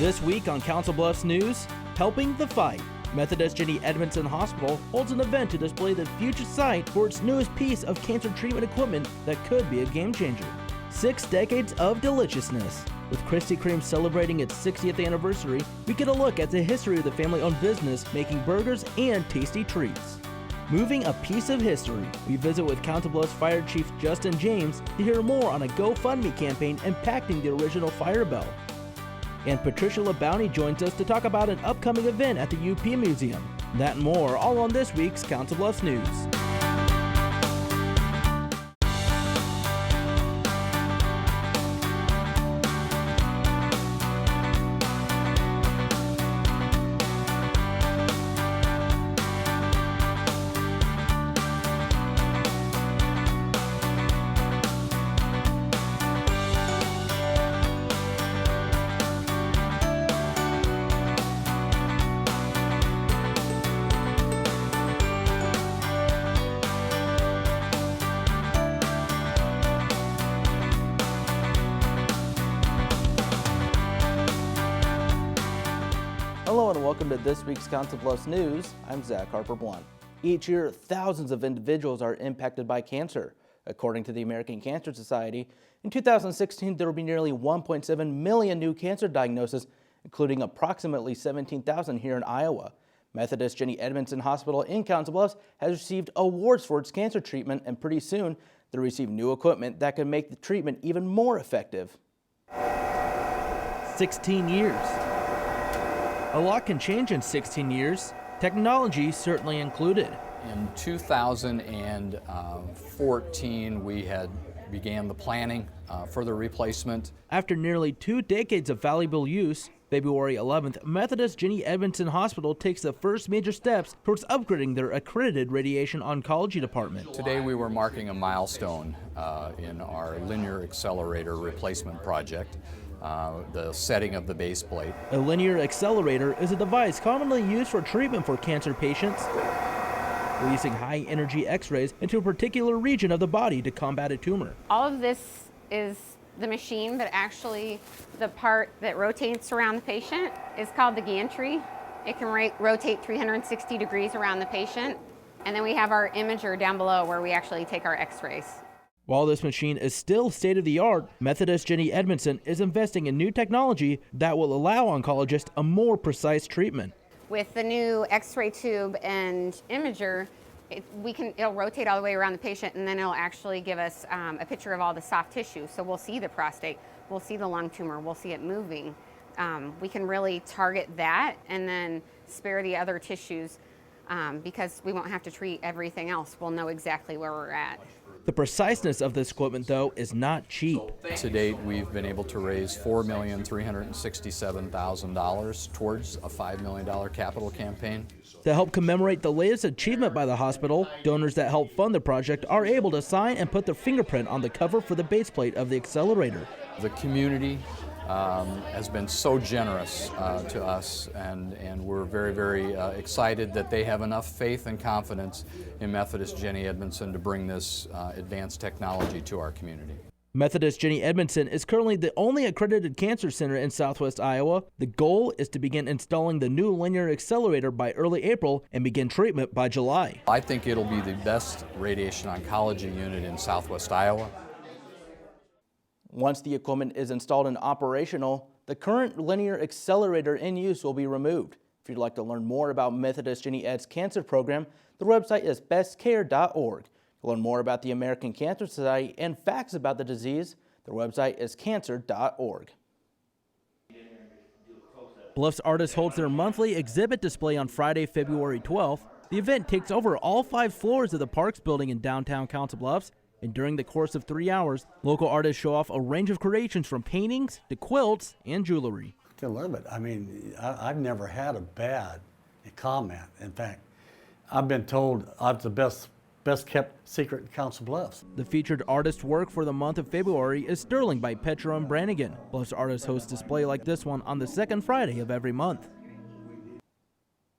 This week on Council Bluffs News, helping the fight. Methodist Jenny Edmondson Hospital holds an event to display the future site for its newest piece of cancer treatment equipment that could be a game changer. 6 decades of deliciousness. With Krispy Kreme celebrating its 60th anniversary, we get a look at the history of the family-owned business making burgers and tasty treats. Moving a piece of history, we visit with Council Bluffs Fire Chief Justin James to hear more on a GoFundMe campaign impacting the original fire bell. And Patricia LaBounty joins us to talk about an upcoming event at the UP Museum. That and more, all on this week's Council Bluffs News. Hello and welcome to this week's Council Bluffs News. I'm Zach Harper-Blunt. Each year, thousands of individuals are impacted by cancer. According to the American Cancer Society, in 2016 there will be nearly 1.7 million new cancer diagnoses, including approximately 17,000 here in Iowa. Methodist Jenny Edmondson Hospital in Council Bluffs has received awards for its cancer treatment, and pretty soon they'll receive new equipment that can make the treatment even more effective. 16 years. A lot can change in 16 years, technology certainly included. In 2014, we had began the planning for the replacement. After nearly 2 decades of valuable use, February 11th, Methodist Jenny Edmondson Hospital takes the first major steps towards upgrading their accredited radiation oncology department. Today we were marking a milestone in our linear accelerator replacement project. The setting of the base plate. A linear accelerator is a device commonly used for treatment for cancer patients, releasing high-energy X-rays into a particular region of the body to combat a tumor. All of this is the machine, but actually the part that rotates around the patient is called the gantry. It can rotate 360 degrees around the patient. And then we have our imager down below where we actually take our X-rays. While this machine is still state-of-the-art, Methodist Jenny Edmondson is investing in new technology that will allow oncologists a more precise treatment. With the new X-ray tube and imager, it'll rotate all the way around the patient, and then it'll actually give us a picture of all the soft tissue. So we'll see the prostate, we'll see the lung tumor, we'll see it moving. We can really target that and then spare the other tissues because we won't have to treat everything else. We'll know exactly where we're at. The preciseness of this equipment, though, is not cheap. To date, we've been able to raise $4,367,000 towards a $5 million capital campaign. To help commemorate the latest achievement by the hospital, donors that help fund the project are able to sign and put their fingerprint on the cover for the base plate of the accelerator. The community has been so generous to us, and we're very, very excited that they have enough faith and confidence in Methodist Jenny Edmondson to bring this advanced technology to our community. Methodist Jenny Edmondson is currently the only accredited cancer center in Southwest Iowa. The goal is to begin installing the new linear accelerator by early April and begin treatment by July. I think it'll be the best radiation oncology unit in Southwest Iowa. Once the equipment is installed and operational, the current linear accelerator in use will be removed. If you'd like to learn more about Methodist Jenny Ed's cancer program, the website is bestcare.org. To learn more about the American Cancer Society and facts about the disease, their website is cancer.org. Bluffs Artists holds their monthly exhibit display on Friday, February 12th. The event takes over all 5 floors of the Parks building in downtown Council Bluffs. And during the course of 3 hours, local artists show off a range of creations from paintings to quilts and jewelry. To live it. I mean, I've never had a bad comment. In fact, I've been told I'm the best kept secret in Council Bluffs. The featured artist work for the month of February is Sterling by Petra and Brannigan. Bluffs artists host display like this one on the second Friday of every month.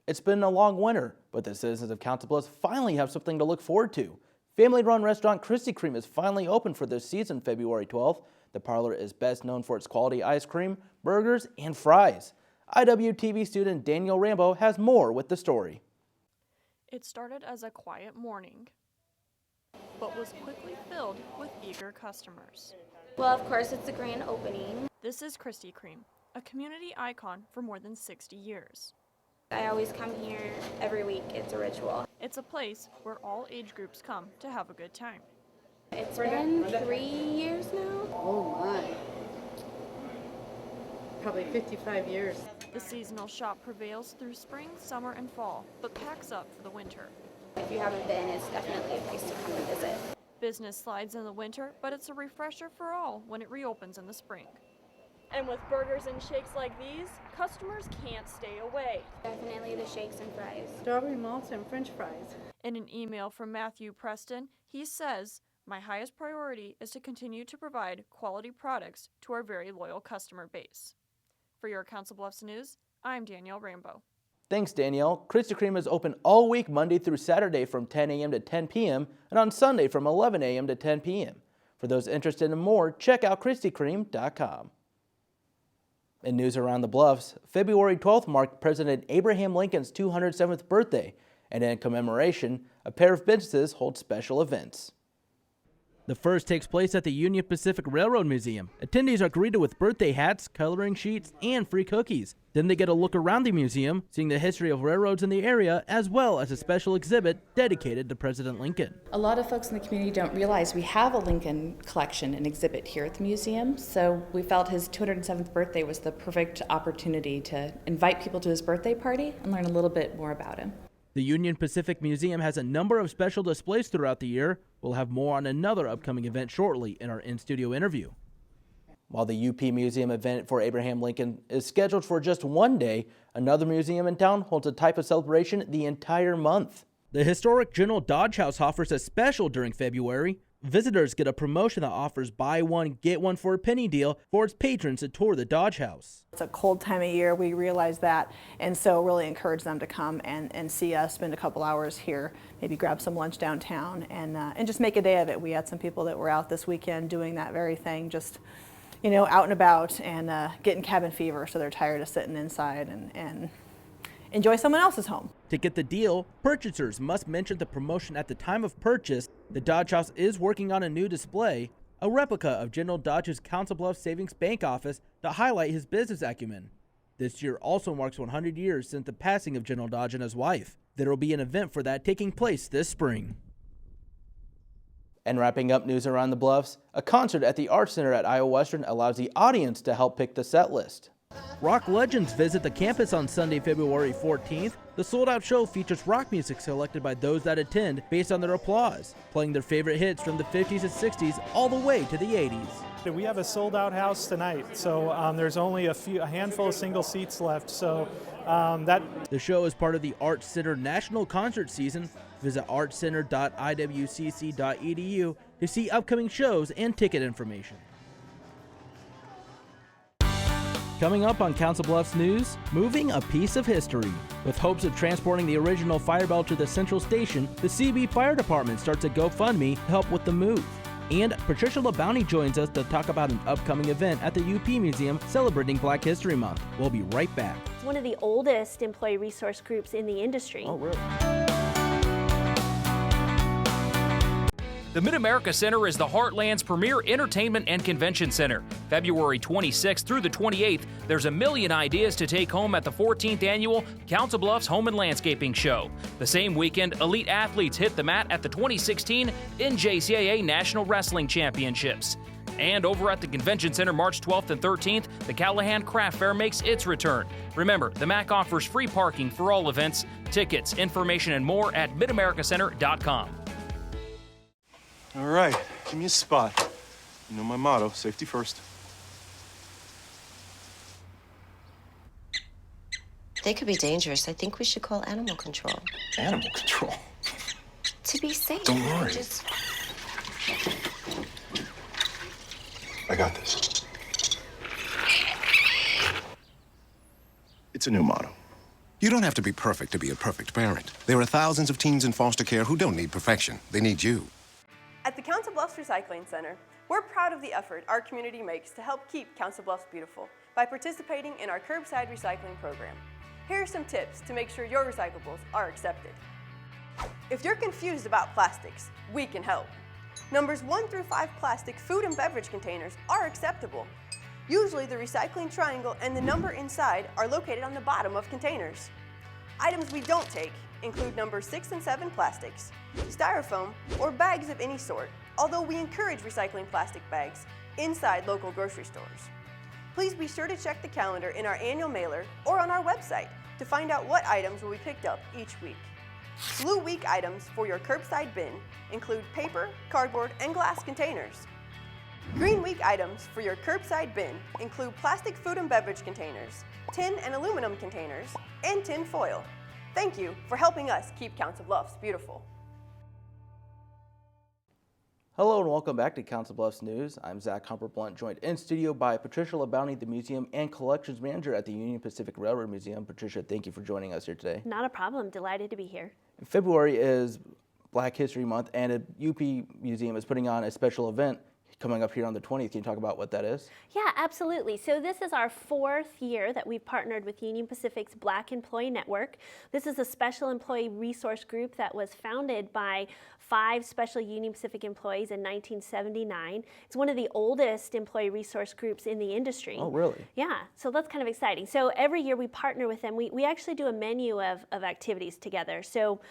It's been a long winter, but the citizens of Council Bluffs finally have something to look forward to. Family-run restaurant Krispy Kreme is finally open for this season, February 12th. The parlor is best known for its quality ice cream, burgers, and fries. IWTV student Danielle Rambo has more with the story. It started as a quiet morning, but was quickly filled with eager customers. Well, of course, it's a grand opening. This is Krispy Kreme, a community icon for more than 60 years. I always come here every week. It's a ritual. It's a place where all age groups come to have a good time. It's been 3 years now. Oh my. Probably 55 years. The seasonal shop prevails through spring, summer, and fall, but packs up for the winter. If you haven't been, it's definitely a place to come and visit. Business slides in the winter, but it's a refresher for all when it reopens in the spring. And with burgers and shakes like these, customers can't stay away. Definitely the shakes and fries. Strawberry malts and french fries. In an email from Matthew Preston, he says, "My highest priority is to continue to provide quality products to our very loyal customer base." For your Council Bluffs News, I'm Danielle Rambo. Thanks, Danielle. Krispy Kreme is open all week Monday through Saturday from 10 a.m. to 10 p.m. and on Sunday from 11 a.m. to 10 p.m. For those interested in more, check out KrispyKreme.com. In news around the Bluffs, February 12th marked President Abraham Lincoln's 207th birthday, and in commemoration, a pair of businesses hold special events. The first takes place at the Union Pacific Railroad Museum. Attendees are greeted with birthday hats, coloring sheets, and free cookies. Then they get a look around the museum, seeing the history of railroads in the area, as well as a special exhibit dedicated to President Lincoln. A lot of folks in the community don't realize we have a Lincoln collection and exhibit here at the museum, so we felt his 207th birthday was the perfect opportunity to invite people to his birthday party and learn a little bit more about him. The Union Pacific Museum has a number of special displays throughout the year. We'll have more on another upcoming event shortly in our in-studio interview. While the UP Museum event for Abraham Lincoln is scheduled for just one day, another museum in town holds a type of celebration the entire month. The historic General Dodge House offers a special during February. Visitors get a promotion that offers buy one, get one for a penny deal for its patrons to tour the Dodge House. It's a cold time of year, we realize that, and so really encourage them to come and see us, spend a couple hours here, maybe grab some lunch downtown, and just make a day of it. We had some people that were out this weekend doing that very thing, just out and about and getting cabin fever, so they're tired of sitting inside and enjoy someone else's home. To get the deal, purchasers must mention the promotion at the time of purchase. The Dodge House is working on a new display, a replica of General Dodge's Council Bluffs Savings Bank office to highlight his business acumen. This year also marks 100 years since the passing of General Dodge and his wife. There will be an event for that taking place this spring. And wrapping up news around the Bluffs, a concert at the Arts Center at Iowa Western allows the audience to help pick the set list. Rock legends visit the campus on Sunday, February 14th. The sold-out show features rock music selected by those that attend based on their applause, playing their favorite hits from the 50s and 60s all the way to the 80s. We have a sold-out house tonight, so there's only a handful of single seats left. So The show is part of the Arts Center National Concert Season. Visit artscenter.iwcc.edu to see upcoming shows and ticket information. Coming up on Council Bluffs News, moving a piece of history. With hopes of transporting the original fire bell to the central station, the CB Fire Department starts a GoFundMe to help with the move. And Patricia LaBounty joins us to talk about an upcoming event at the UP Museum celebrating Black History Month. We'll be right back. It's one of the oldest employee resource groups in the industry. Oh, really? The Mid-America Center is the Heartland's premier entertainment and convention center. February 26th through the 28th, there's a million ideas to take home at the 14th annual Council Bluffs Home and Landscaping Show. The same weekend, elite athletes hit the mat at the 2016 NJCAA National Wrestling Championships. And over at the Convention Center March 12th and 13th, the Callahan Craft Fair makes its return. Remember, the MAC offers free parking for all events. Tickets, information, and more at midamericacenter.com. All right, give me a spot. You know my motto, safety first. They could be dangerous. I think we should call animal control. Animal control? To be safe. Don't worry. I got this. It's a new motto. You don't have to be perfect to be a perfect parent. There are thousands of teens in foster care who don't need perfection. They need you. At the Council Bluffs Recycling Center, we're proud of the effort our community makes to help keep Council Bluffs beautiful by participating in our curbside recycling program. Here are some tips to make sure your recyclables are accepted. If you're confused about plastics, we can help. Numbers 1 through 5 plastic food and beverage containers are acceptable. Usually the recycling triangle and the number inside are located on the bottom of containers. Items we don't take include numbers 6 and 7 plastics, styrofoam, or bags of any sort, although we encourage recycling plastic bags inside local grocery stores. Please be sure to check the calendar in our annual mailer or on our website to find out what items will be picked up each week. Blue Week items for your curbside bin include paper, cardboard, and glass containers. Green Week items for your curbside bin include plastic food and beverage containers, tin and aluminum containers, and tin foil. Thank you for helping us keep Council Bluffs beautiful. Hello and welcome back to Council Bluffs News. I'm Zach Harper-Blunt, joined in studio by Patricia LaBounty, the museum and collections manager at the Union Pacific Railroad Museum. Patricia, thank you for joining us here today. Not a problem. Delighted to be here. February is Black History Month, and the UP Museum is putting on a special event coming up here on the 20th. Can you talk about what that is? Yeah, absolutely. So this is our 4th year that we've partnered with Union Pacific's Black Employee Network. This is a special employee resource group that was founded by 5 special Union Pacific employees in 1979. It's one of the oldest employee resource groups in the industry. Oh, really? Yeah, so that's kind of exciting. So every year we partner with them. We actually do a menu of activities together. So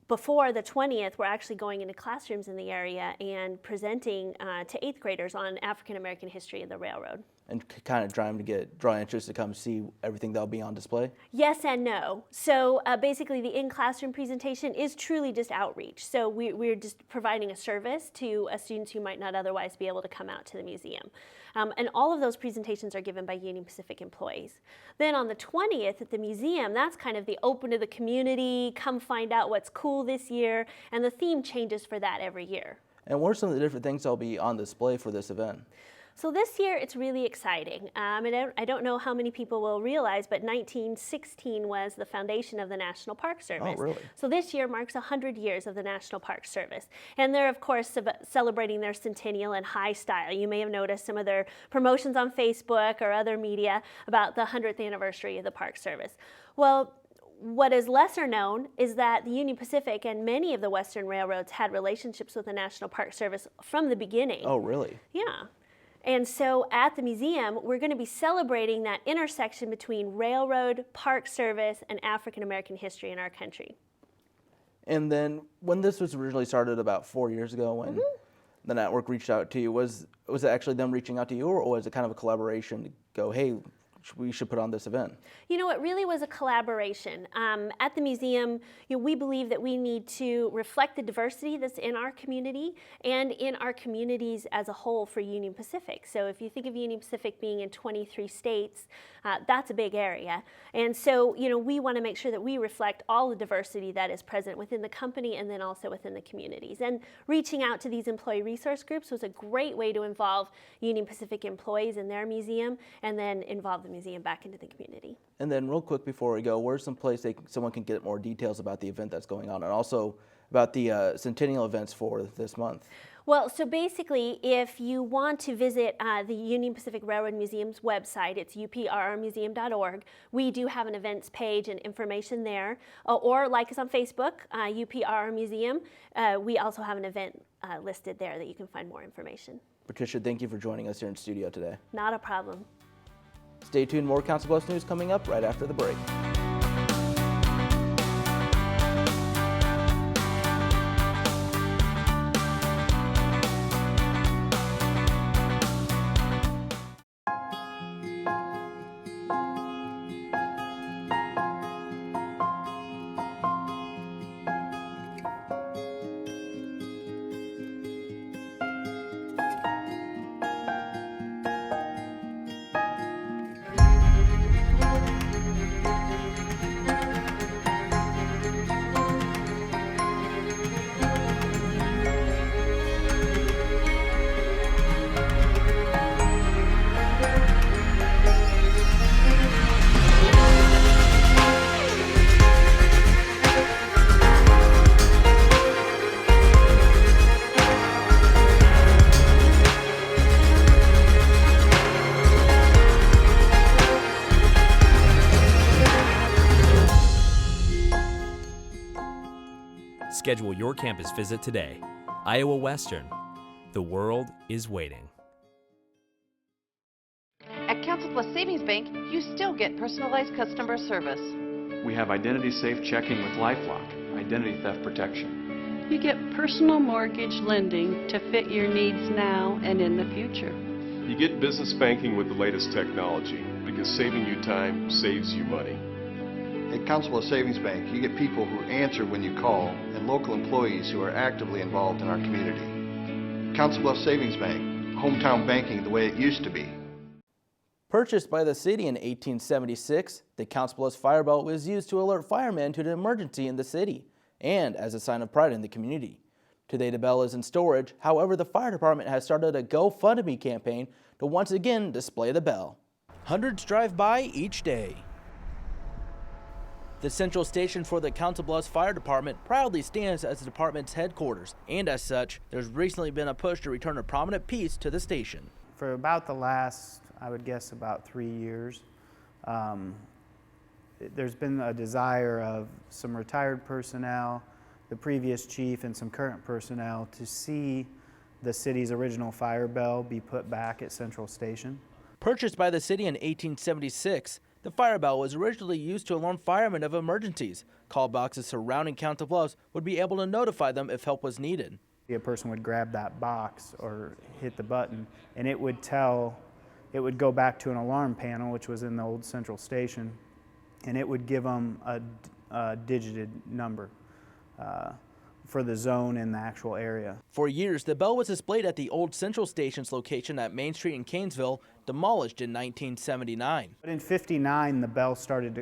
before the 20th, we're actually going into classrooms in the area and presenting to 8th graders on African American history of the railroad. And kind of trying to draw interest to come see everything that'll be on display? Yes and no. So basically the in-classroom presentation is truly just outreach. So we're just providing a service to students who might not otherwise be able to come out to the museum. And all of those presentations are given by Union Pacific employees. Then on the 20th at the museum, that's kind of the open to the community, come find out what's cool this year, and the theme changes for that every year. And what are some of the different things that'll be on display for this event? So this year it's really exciting. And I don't know how many people will realize, but 1916 was the foundation of the National Park Service. Oh, really? So this year marks 100 years of the National Park Service. And they're, of course, celebrating their centennial in high style. You may have noticed some of their promotions on Facebook or other media about the 100th anniversary of the Park Service. Well, what is lesser known is that the Union Pacific and many of the Western railroads had relationships with the National Park Service from the beginning. Oh, really? Yeah. And so at the museum, we're going to be celebrating that intersection between railroad, park service, and African American history in our country. And then when this was originally started about 4 years ago, when the network reached out to you, was it actually them reaching out to you, or was it kind of a collaboration to go, hey, we should put on this event? You know, it really was a collaboration. At the museum, we believe that we need to reflect the diversity that's in our community and in our communities as a whole for Union Pacific. So if you think of Union Pacific being in 23 states, that's a big area. And so, we want to make sure that we reflect all the diversity that is present within the company and then also within the communities. And reaching out to these employee resource groups was a great way to involve Union Pacific employees in their museum and then involve the museum back into the community. And then real quick before we go, where's some place someone can get more details about the event that's going on, and also about the centennial events for this month? Well, so basically, if you want to visit the Union Pacific Railroad Museum's website, it's uprrmuseum.org. We do have an events page and information there. Or like us on Facebook, UPRR Museum. We also have an event listed there that you can find more information. Patricia, thank you for joining us here in studio today. Not a problem. Stay tuned, more Council Bluffs news coming up right after the break. Schedule your campus visit today. Iowa Western. The world is waiting. At Council Plus Savings Bank, you still get personalized customer service. We have identity-safe checking with LifeLock, identity theft protection. You get personal mortgage lending to fit your needs now and in the future. You get business banking with the latest technology because saving you time saves you money. At Council Bluffs Savings Bank, you get people who answer when you call and local employees who are actively involved in our community. Council Bluffs Savings Bank, hometown banking the way it used to be. Purchased by the city in 1876, the Council Bluffs fire bell was used to alert firemen to an emergency in the city and as a sign of pride in the community. Today the bell is in storage, however the fire department has started a GoFundMe campaign to once again display the bell. Hundreds drive by each day. The central station for the Council Bluffs Fire Department proudly stands as the department's headquarters, and as such, there's recently been a push to return a prominent piece to the station. For about the last, I would guess, about 3 years, there's been a desire of some retired personnel, the previous chief, and some current personnel to see the city's original fire bell be put back at Central Station. Purchased by the city in 1876, the fire bell was originally used to alarm firemen of emergencies. Call boxes surrounding Council Bluffs would be able to notify them if help was needed. A person would grab that box or hit the button, and it would go back to an alarm panel, which was in the old Central Station, and it would give them a digited number for the zone in the actual area. For years, the bell was displayed at the old Central Station's location at Main Street in Canesville, demolished in 1979. But in '59, the bell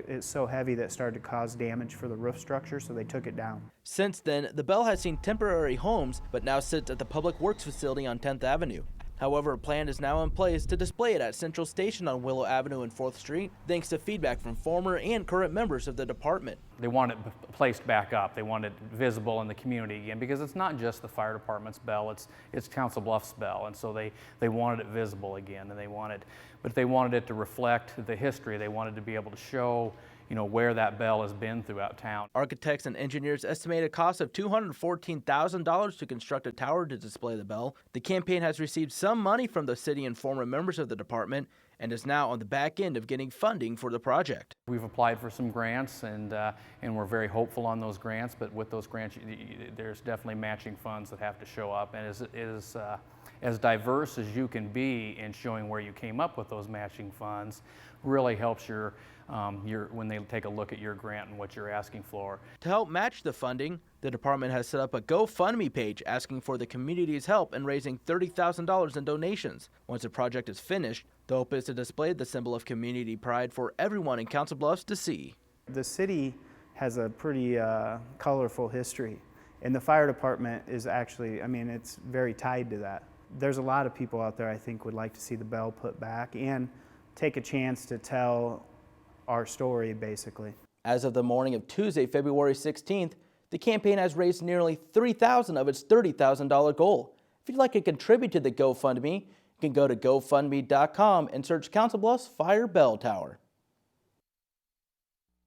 it's so heavy that it started to cause damage for the roof structure, so they took it down. Since then, the bell has seen temporary homes, but now sits at the Public Works facility on 10th Avenue. However, a plan is now in place to display it at Central Station on Willow Avenue and 4th Street, thanks to feedback from former and current members of the department. They want it placed back up. They want it visible in the community again, because it's not just the fire department's bell, it's Council Bluffs' bell, and so they wanted it visible again, and they wanted it to reflect the history. They wanted to be able to show where that bell has been throughout town. Architects and engineers estimate a cost of $214,000 to construct a tower to display the bell. The campaign has received some money from the city and former members of the department and is now on the back end of getting funding for the project. We've applied for some grants, and we're very hopeful on those grants, but with those grants, there's definitely matching funds that have to show up, and as diverse as you can be in showing where you came up with those matching funds really helps when they take a look at your grant and what you're asking for. To help match the funding, the department has set up a GoFundMe page asking for the community's help in raising $30,000 in donations. Once the project is finished, the hope is to display the symbol of community pride for everyone in Council Bluffs to see. The city has a pretty colorful history, and the fire department is actually, it's very tied to that. There's a lot of people out there I think would like to see the bell put back and take a chance to tell our story, basically. As of the morning of Tuesday, February 16th, the campaign has raised nearly $3,000 of its $30,000 goal. If you'd like to contribute to the GoFundMe, you can go to GoFundMe.com and search Council Bluffs Fire Bell Tower.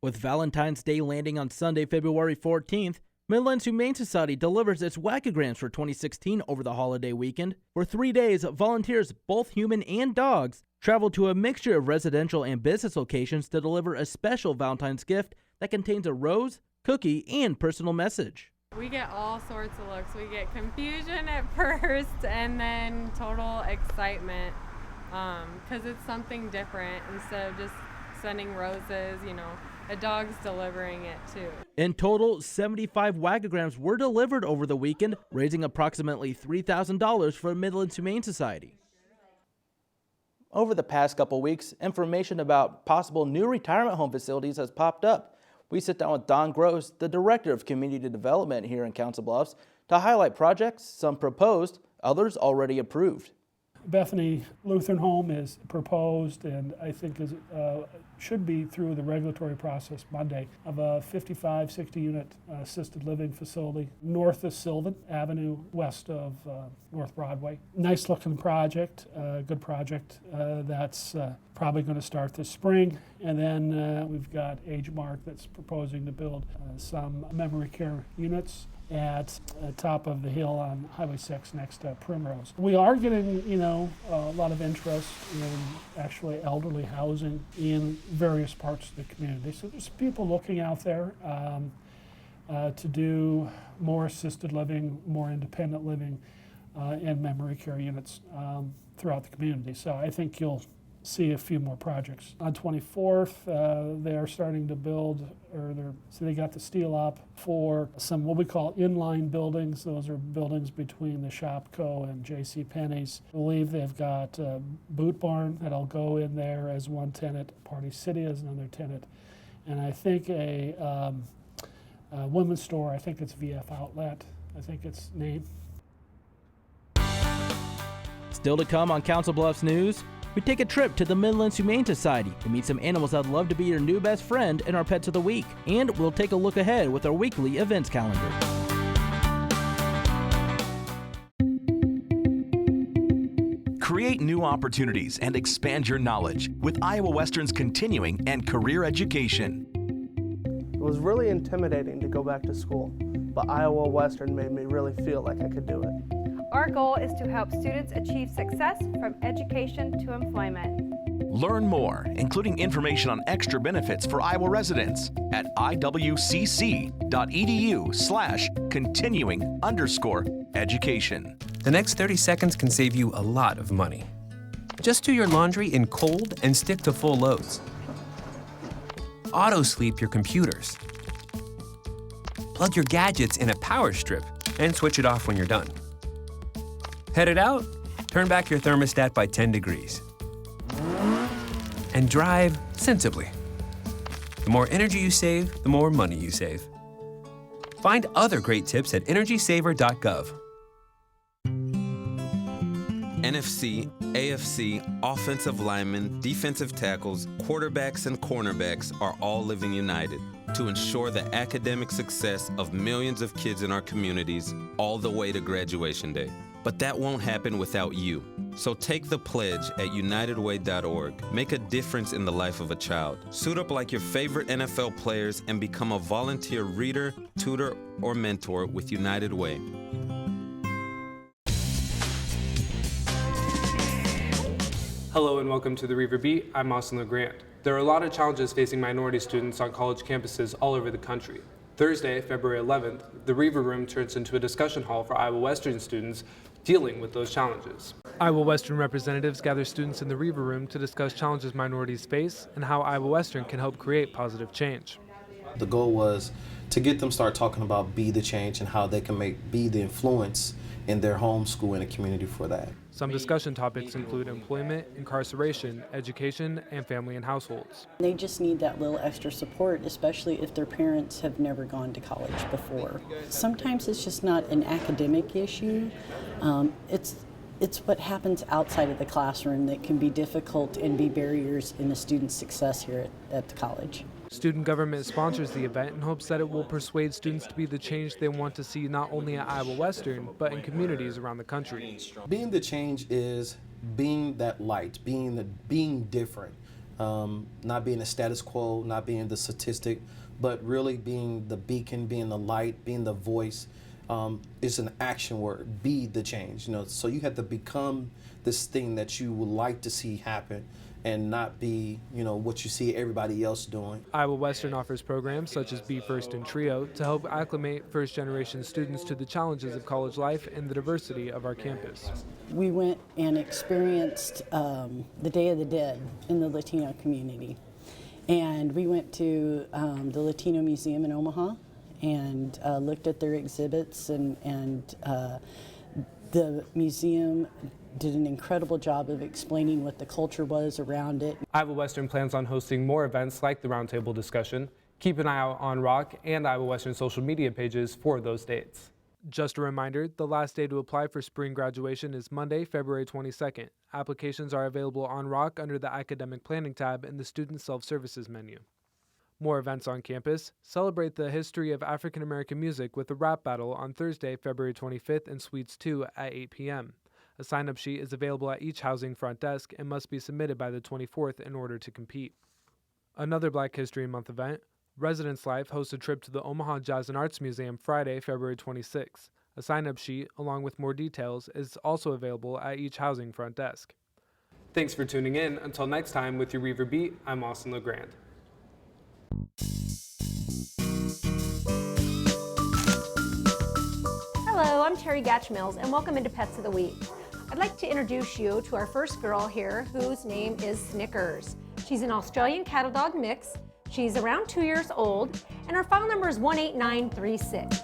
With Valentine's Day landing on Sunday, February 14th, Midlands Humane Society delivers its wacograms for 2016 over the holiday weekend. For 3 days, volunteers, both human and dogs, travel to a mixture of residential and business locations to deliver a special Valentine's gift that contains a rose, cookie, and personal message. We get all sorts of looks. We get confusion at first and then total excitement because it's something different instead of just sending roses, a dog's delivering it too. In total, 75 wacograms were delivered over the weekend, raising approximately $3,000 for Midlands Humane Society. Over the past couple weeks, information about possible new retirement home facilities has popped up. We sit down with Don Gross, the Director of Community Development here in Council Bluffs, to highlight projects, some proposed, others already approved. Bethany Lutheran Home is proposed and I think should be through the regulatory process Monday of a 55, 60 unit assisted living facility north of Sylvan Avenue, west of North Broadway. Nice looking project, good project that's probably going to start this spring. And then we've got AgeMark that's proposing to build some memory care units at the top of the hill on Highway 6 next to Primrose. We are getting, a lot of interest in actually elderly housing in various parts of the community. So there's people looking out there to do more assisted living, more independent living, and memory care units throughout the community. So I think you'll see a few more projects. On 24th, they are starting to build, so they got the steel up for some what we call inline buildings. Those are buildings between the Shopko and J.C. Penney's. I believe they've got a Boot Barn that'll go in there as one tenant, Party City as another tenant, and I think a women's store, I think it's VF Outlet, I think it's named. Still to come on Council Bluffs News, we take a trip to the Midlands Humane Society to meet some animals that'd love to be your new best friend and our pets of the week. And we'll take a look ahead with our weekly events calendar. Create new opportunities and expand your knowledge with Iowa Western's continuing and career education. It was really intimidating to go back to school, but Iowa Western made me really feel like I could do it. Our goal is to help students achieve success from education to employment. Learn more, including information on extra benefits for Iowa residents at iwcc.edu/continuing_education. The next 30 seconds can save you a lot of money. Just do your laundry in cold and stick to full loads. Auto sleep your computers. Plug your gadgets in a power strip and switch it off when you're done. Headed out? Turn back your thermostat by 10 degrees. And drive sensibly. The more energy you save, the more money you save. Find other great tips at energysaver.gov. NFC, AFC, offensive linemen, defensive tackles, quarterbacks, and cornerbacks are all living united to ensure the academic success of millions of kids in our communities all the way to graduation day. But that won't happen without you. So take the pledge at unitedway.org. Make a difference in the life of a child. Suit up like your favorite NFL players and become a volunteer reader, tutor, or mentor with United Way. Hello and welcome to the Reaver Beat. I'm Austin LeGrand. There are a lot of challenges facing minority students on college campuses all over the country. Thursday, February 11th, the Reaver Room turns into a discussion hall for Iowa Western students dealing with those challenges. Iowa Western representatives gather students in the Reaver Room to discuss challenges minorities face and how Iowa Western can help create positive change. The goal was to get them start talking about be the change and how they can be the influence in their home, school, and a community for that. Some discussion topics include employment, incarceration, education, and family and households. They just need that little extra support, especially if their parents have never gone to college before. Sometimes it's just not an academic issue. It's what happens outside of the classroom that can be difficult and be barriers in a student's success here at the college. Student government sponsors the event in hopes that it will persuade students to be the change they want to see not only at Iowa Western, but in communities around the country. Being the change is being that light, being different, not being a status quo, not being the statistic, but really being the beacon, being the light, being the voice. It's an action word, be the change. So you have to become this thing that you would like to see happen and not be, what you see everybody else doing. Iowa Western offers programs such as Be First and Trio to help acclimate first-generation students to the challenges of college life and the diversity of our campus. We went and experienced the Day of the Dead in the Latino community. And we went to the Latino Museum in Omaha and looked at their exhibits, and the museum did an incredible job of explaining what the culture was around it. Iowa Western plans on hosting more events like the roundtable discussion. Keep an eye out on Rock and Iowa Western social media pages for those dates. Just a reminder, the last day to apply for spring graduation is Monday, February 22nd. Applications are available on Rock under the Academic Planning tab in the Student Self-Services menu. More events on campus. Celebrate the history of African American music with a rap battle on Thursday, February 25th in Suites 2 at 8 p.m. A sign-up sheet is available at each housing front desk and must be submitted by the 24th in order to compete. Another Black History Month event. Residence Life hosts a trip to the Omaha Jazz and Arts Museum Friday, February 26. A sign-up sheet, along with more details, is also available at each housing front desk. Thanks for tuning in. Until next time with your Weaver Beat, I'm Austin LeGrand. Hello, I'm Terry Gatch-Mills, and welcome into Pets of the Week. I'd like to introduce you to our first girl here, whose name is Snickers. She's an Australian cattle dog mix. She's around 2 years old, and her file number is 18936.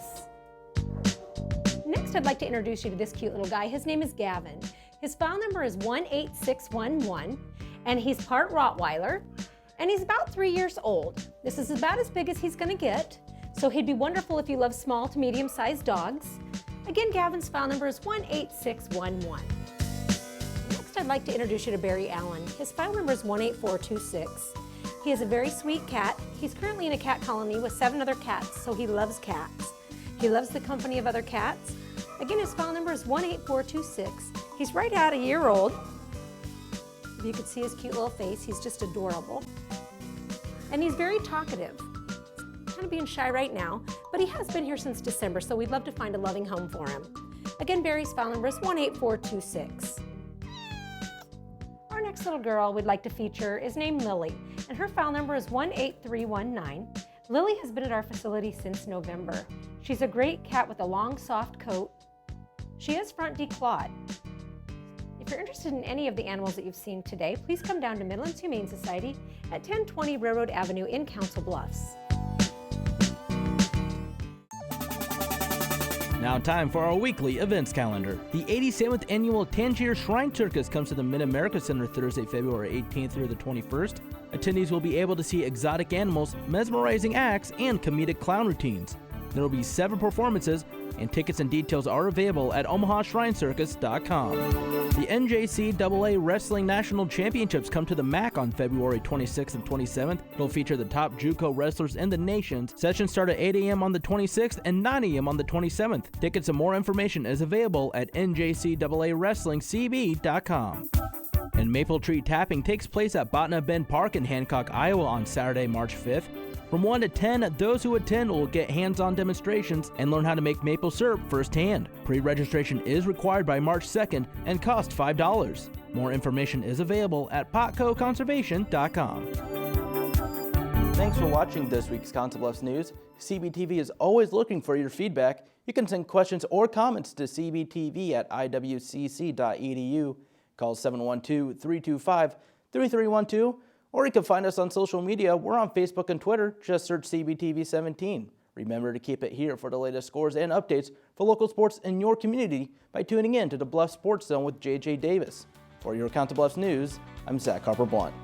Next, I'd like to introduce you to this cute little guy. His name is Gavin. His file number is 18611, and he's part Rottweiler, and he's about 3 years old. This is about as big as he's gonna get, so he'd be wonderful if you love small to medium-sized dogs. Again, Gavin's file number is 18611. Next, I'd like to introduce you to Barry Allen. His file number is 18426. He is a very sweet cat. He's currently in a cat colony with 7 other cats, so he loves cats. He loves the company of other cats. Again, his file number is 18426. He's right at a year old. If you could see his cute little face, he's just adorable. And he's very talkative. He's kind of being shy right now, but he has been here since December, so we'd love to find a loving home for him. Again, Barry's file number is 18426. Our next little girl we'd like to feature is named Lily, and her file number is 18319. Lily has been at our facility since November. She's a great cat with a long, soft coat. She is front declawed. If you're interested in any of the animals that you've seen today, please come down to Midlands Humane Society at 1020 Railroad Avenue in Council Bluffs. Now time for our weekly events calendar. The 87th Annual Tangier Shrine Circus comes to the Mid-America Center Thursday, February 18th through the 21st. Attendees will be able to see exotic animals, mesmerizing acts, and comedic clown routines. There will be 7 performances, and tickets and details are available at omahashrinecircus.com. The NJCAA Wrestling National Championships come to the MAC on February 26th and 27th. It'll feature the top JUCO wrestlers in the nation. Sessions start at 8 a.m. on the 26th and 9 a.m. on the 27th. Tickets and more information is available at njcawrestlingcb.com. And Maple Tree Tapping takes place at Botna Bend Park in Hancock, Iowa on Saturday, March 5th. From 1 to 10, those who attend will get hands-on demonstrations and learn how to make maple syrup firsthand. Pre-registration is required by March 2nd and costs $5. More information is available at potcoconservation.com. Thanks for watching this week's Council Bluffs News. CBTV is always looking for your feedback. You can send questions or comments to cbtv@iwcc.edu. Call 712-325-3312. Or you can find us on social media. We're on Facebook and Twitter. Just search CBTV17. Remember to keep it here for the latest scores and updates for local sports in your community by tuning in to the Bluffs Sports Zone with JJ Davis. For your Council Bluffs News, I'm Zach Harper-Blunt.